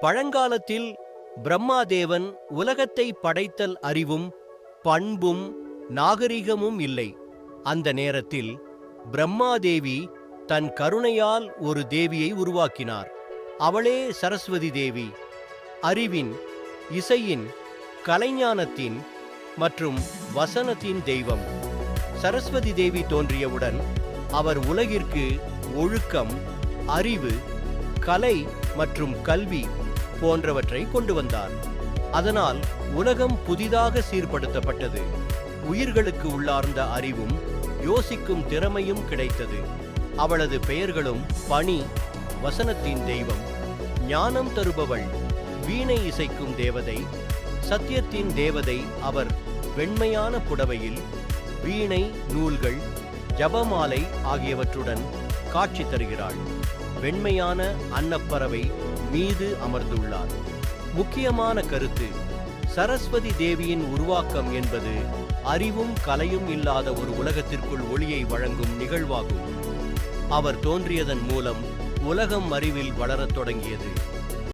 பழங்காலத்தில் பிரம்மாதேவன் உலகத்தை படைத்தல் அறிவும் பண்பும் நாகரிகமும் இல்லை. அந்த நேரத்தில் பிரம்மாதேவி தன் கருணையால் ஒரு தேவியை உருவாக்கினார். அவளே சரஸ்வதி தேவி. அறிவின், இசையின், கலைஞானத்தின் மற்றும் வசனத்தின் தெய்வம். சரஸ்வதி தேவி தோன்றியவுடன் அவர் உலகிற்கு ஒழுக்கம், அறிவு, கலை மற்றும் கல்வி போன்றவற்றை கொண்டு வந்தார். அதனால் உலகம் புதிதாக சீர்படுத்தப்பட்டது. உயிர்களுக்கு உள்ளார்ந்த அறிவும் யோசிக்கும் திறமையும் கிடைத்தது. அவளது பெயர்களும் பணி, வசனத்தின் தெய்வம், ஞானம் தருபவள், வீணை இசைக்கும் தேவதை, சத்தியத்தின் தேவதை. அவர் வெண்மையான புடவையில் வீணை, நூல்கள், ஜபமாலை ஆகியவற்றுடன் காட்சி தருகிறாள். வெண்மையான அன்னப்பறவை மீது அமர்ந்துள்ளார். முக்கியமான கருத்து: சரஸ்வதி தேவியின் உருவாக்கம் என்பது அறிவும் கலையும் இல்லாத ஒரு உலகத்திற்குள் ஒளியை வழங்கும் நிகழ்வாகும். அவர் தோன்றியதன் மூலம் உலகம் அறிவில் வளரத் தொடங்கியது.